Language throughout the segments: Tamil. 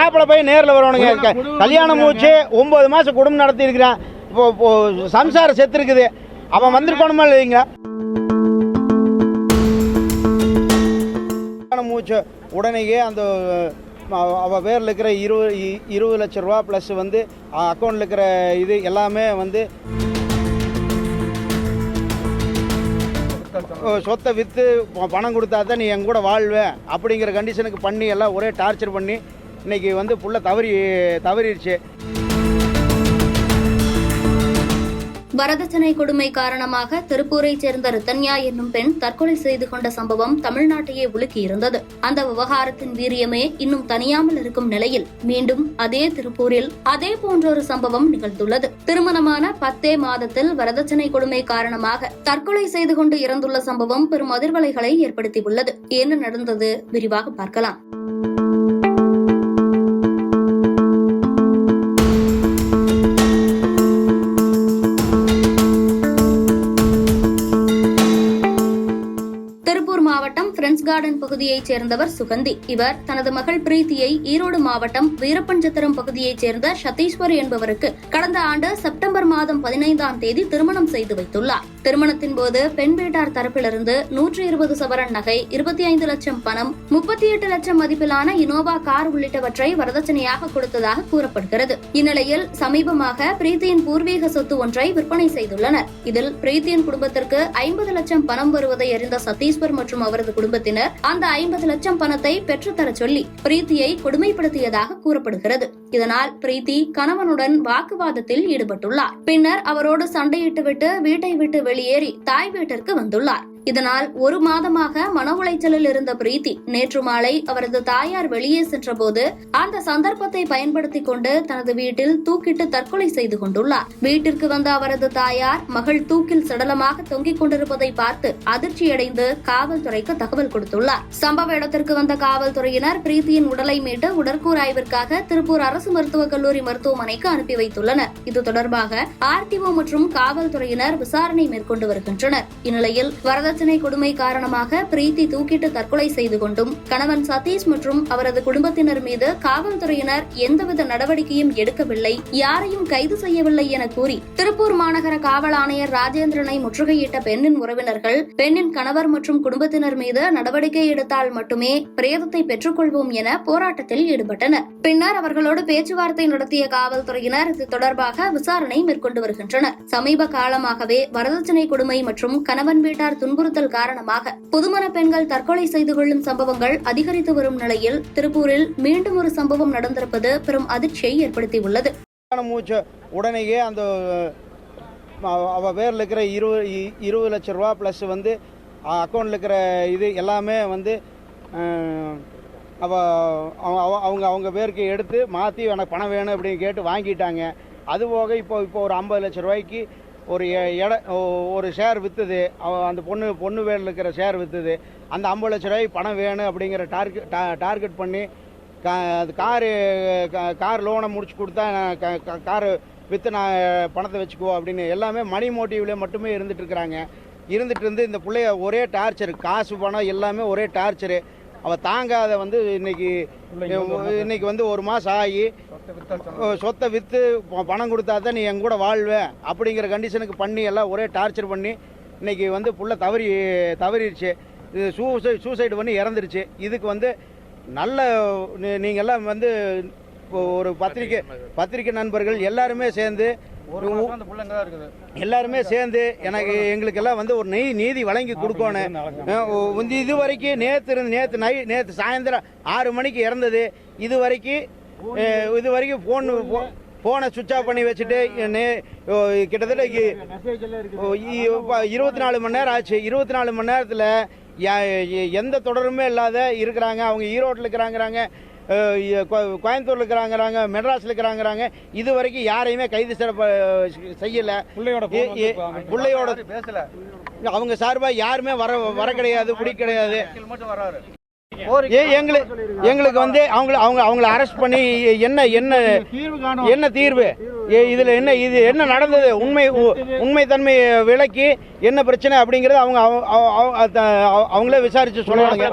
மாப்பிள்ளை போய் நேரில் வரணுங்க. கல்யாணம் மூச்சு 9 மாதம் குடும்பம் நடத்தி இருக்கிறான். இப்போ சம்சாரம் செத்து இருக்குது. அவன் வந்திருக்கணுமா இல்லைங்க? கல்யாணம் மூச்சு உடனேயே அந்த அவள் பேரில் இருக்கிற 20 லட்ச ரூபா ப்ளஸ் வந்து அக்கௌண்ட்டில் இருக்கிற இது எல்லாமே வந்து சொத்தை விற்று பணம் கொடுத்தா தான் நீ என் கூட வாழ்வேன் அப்படிங்கிற கண்டிஷனுக்கு பண்ணி எல்லாம் ஒரே டார்ச்சர் பண்ணி இன்றைக்கி வந்து புள்ள தவறிடுச்சு. வரதட்சணை கொடுமை காரணமாக திருப்பூரைச் சேர்ந்த ரித்தன்யா என்னும் பெண் தற்கொலை செய்து கொண்ட சம்பவம் தமிழ்நாட்டையே உலுக்கியிருந்தது. அந்த விவகாரத்தின் வீரியமே இன்னும் தனியாமல் இருக்கும் நிலையில் மீண்டும் அதே திருப்பூரில் அதே போன்றொரு சம்பவம் நிகழ்ந்துள்ளது. திருமணமான 10 மாதத்தில் வரதட்சணை கொடுமை காரணமாக தற்கொலை செய்து கொண்டு இறந்துள்ள சம்பவம் பெரும் அதிர்வலைகளை ஏற்படுத்தியுள்ளது. என்ன நடந்தது விரிவாக பார்க்கலாம். மாவட்டம் பிரெண்ட்ஸ் கார்டன் பகுதியைச் சேர்ந்தவர் சுகந்தி. இவர் தனது மகள் பிரீத்தியை ஈரோடு மாவட்டம் வீரப்பஞ்சத்திரம் பகுதியைச் சேர்ந்த சதீஸ்வர் என்பவருக்கு கடந்த ஆண்டு செப்டம்பர் மாதம் 15ஆம் தேதி திருமணம் செய்து வைத்துள்ளார். திருமணத்தின் போது பெண் வீட்டார் தரப்பிலிருந்து 120 சவரன் நகை, 25 லட்சம் பணம், 38 லட்சம் மதிப்பிலான இனோவா கார் உள்ளிட்டவற்றை வரதட்சணையாக கொடுத்ததாக கூறப்படுகிறது. இந்நிலையில் சமீபமாக பிரீத்தியின் பூர்வீக சொத்து ஒன்றை விற்பனை செய்துள்ளனர். இதில் பிரீத்தியின் குடும்பத்திற்கு 50 லட்சம் பணம் வருவதை அறிந்த சதீஸ்வர் மற்றும் அவரது குடும்பத்தினர் அந்த 50 லட்சம் பணத்தை பெற்றுத்தர சொல்லி பிரீத்தியை கொடுமைப்படுத்தியதாக கூறப்படுகிறது. இதனால் பிரீத்தி கணவனுடன் வாக்குவாதத்தில் ஈடுபட்டுள்ளார். பின்னர் அவரோடு சண்டையிட்டுவிட்டு வீட்டை விட்டு வெளியேறி தாய் வீட்டிற்கு வந்துள்ளார். இதனால் 1 மாதமாக மன உளைச்சலில் இருந்த பிரீத்தி நேற்று மாலை அவரது தாயார் வெளியே சென்றபோது அந்த சந்தர்ப்பத்தை பயன்படுத்திக் கொண்டு தனது வீட்டில் தூக்கிட்டு தற்கொலை செய்து கொண்டுள்ளார். வீட்டிற்கு வந்த அவரது தாயார் மகள் தூக்கில் சடலமாக தொங்கிக் கொண்டிருப்பதை பார்த்து அதிர்ச்சியடைந்து காவல்துறைக்கு தகவல் கொடுத்துள்ளார். சம்பவ இடத்திற்கு வந்த காவல்துறையினர் பிரீத்தியின் உடலை மீட்டு உடற்கூறாய்விற்காக திருப்பூர் அரசு மருத்துவக் கல்லூரி மருத்துவமனைக்கு அனுப்பி வைத்துள்ளனர். இது தொடர்பாக ஆர்டிஓ மற்றும் காவல்துறையினர் விசாரணை மேற்கொண்டு வருகின்றனர். இந்நிலையில் வரதட்சணை கொடுமை காரணமாக பிரீத்தி தூக்கிட்டு தற்கொலை செய்து கொண்டும் கணவன் சதீஷ் மற்றும் அவரது குடும்பத்தினர் மீது காவல்துறையினர் எந்தவித நடவடிக்கையும் எடுக்கவில்லை, யாரையும் கைது செய்யவில்லை என கூறி திருப்பூர் மாநகர காவல் ஆணையர் ராஜேந்திரனை முற்றுகையிட்ட பெண்ணின் உறவினர்கள் பெண்ணின் கணவர் மற்றும் குடும்பத்தினர் மீது நடவடிக்கை எடுத்தால் மட்டுமே பிரேதத்தை பெற்றுக்கொள்வோம் என போராட்டத்தில் ஈடுபட்டனர். பின்னர் அவர்களோடு பேச்சுவார்த்தை நடத்திய காவல்துறையினர் இது தொடர்பாக விசாரணை மேற்கொண்டு வருகின்றனர். சமீப காலமாகவே வரதட்சணை கொடுமை மற்றும் கணவன் வீட்டார் துன்புறுத்தல் காரணமாக புதுமண பெண்கள் தற்கொலை செய்து கொள்ளும் சம்பவங்கள் அதிகரித்து வரும் நிலையில் திருப்பூரில் மீண்டும் ஒரு சம்பவம் நடந்திருப்பது பெரும் அதிர்ச்சியை ஏற்படுத்தியுள்ளது. உடனேயே அந்த அவ பேரில் இருக்கிற 20 லட்ச ரூபா பிளஸ் வந்து அக்கௌண்ட்டில் இருக்கிற இது எல்லாமே வந்து அவங்க பேருக்கு எடுத்து மாற்றி எனக்கு பணம் வேணும் அப்படின்னு கேட்டு வாங்கிட்டாங்க. அதுபோக இப்போ ஒரு 50 லட்ச ரூபாய்க்கு ஒரு ஷேர் விற்றுது. அந்த பொண்ணு பேரில் இருக்கிற ஷேர் விற்றுது. அந்த 50 லட்ச ரூபாய்க்கு பணம் வேணும் அப்படிங்கிற டார்கெட் பண்ணி அது கார் லோனை முடிச்சு கொடுத்தா காரு விற்று நான் பணத்தை வச்சுக்குவோம் அப்படின்னு எல்லாமே மணி மோட்டிவ்லேயே மட்டுமே இருந்துட்டு இருந்து இந்த பிள்ளைய ஒரே டார்ச்சரு, காசு பணம் எல்லாமே ஒரே டார்ச்சரு. அவள் தாங்காத வந்து இன்னைக்கு வந்து 1 மாதம் ஆகி சொத்தை விற்று பணம் கொடுத்தா தான் நீ என் கூட வாழ்வேன் அப்படிங்கிற கண்டிஷனுக்கு பண்ணி எல்லாம் ஒரே டார்ச்சர் பண்ணி இன்றைக்கி வந்து புள்ள தவறிடுச்சு. இது சூசைடு பண்ணி இறந்துருச்சு. இதுக்கு வந்து நல்ல நீங்கள்லாம் வந்து ஒரு பத்திரிக்கை நண்பர்கள் எல்லாருமே சேர்ந்து எங்களுக்கெல்லாம் வந்து ஒரு நீதி வழங்கி கொடுக்கணும். இது வரைக்கும் நேற்று சாயந்தரம் 6 மணிக்கு இறந்தது. இது வரைக்கும் போனை சுவிட்ச் ஆஃப் பண்ணி வச்சுட்டு கிட்டத்தட்ட 24 மணி நேரம் ஆச்சு. 24 மணி நேரத்தில் எந்த தொடருமே இல்லாத இருக்கிறாங்க. அவங்க ஈரோட்டில் இருக்கிறாங்கிறாங்க, கோயம்புத்தூர்ல இருக்கிறாங்கிறாங்க, மெட்ராஸ்ல இருக்கிறாங்கிறாங்க. இது வரைக்கும் யாரையுமே கைது செய்யல. பிள்ளையோட பேசல. அவங்க சார்பா யாருமே வர கிடையாது, பிடி கிடையாது. எங்களுக்கு வந்து அவங்கள அரெஸ்ட் பண்ணி என்ன தீர்வு இதில் இது என்ன நடந்தது, உண்மைத்தன்மை விளக்கி என்ன பிரச்சனை அப்படிங்கிறது அவங்களே விசாரித்து சொல்லணுங்க.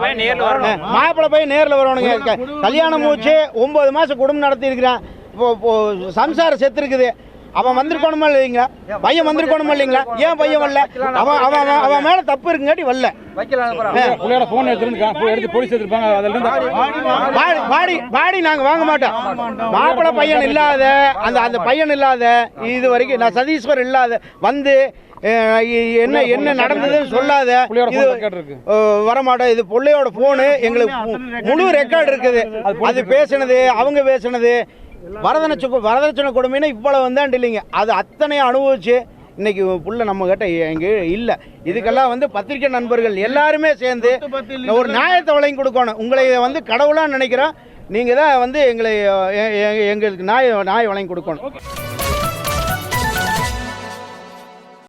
மாப்பிள்ளை போய் நேரில் வரணுங்க. கல்யாணம் மூச்சு 9 மாதம் குடும்பம் நடத்தியிருக்கிறான். இப்போ சம்சாரம் செத்து இருக்குது. அவன் வந்திருக்கணுமா இல்லைங்களா? பையன் வந்திருக்கணுமா இல்லைங்களா? ஏன் பையன் வரல? அவன் மேல தப்பு இருக்குங்காட்டி வரல. பாடி நாங்க வாங்க மாட்டோம். மாப்பிள்ளை பையன் இல்லாத அந்த பையன் இல்லாத இது வரைக்கும் நான் சதீஸ்வர் இல்லாத வந்து என்ன என்ன நடந்ததுன்னு சொல்லாத வரமாட்டோம். இது பிள்ளையோட போனு எங்களுக்கு முழு ரெக்கார்டு இருக்குது. அது பேசினது, அவங்க பேசினது வரதட்சணை கொடுமைன்னா இவ்வளவு வந்தாண்டு இல்லைங்க. அது அத்தனையும் அனுபவிச்சு இன்னைக்கு புள்ள நம்ம கிட்ட எங்க இல்லை. இதுக்கெல்லாம் பத்திரிகை நண்பர்கள் எல்லாருமே சேர்ந்து ஒரு நியாயத்தை வழங்கி கொடுக்கணும். உங்களை கடவுளா நினைக்கிறோம். நீங்க தான் எங்களுக்கு நியாயம் வழங்கி கொடுக்கணும்.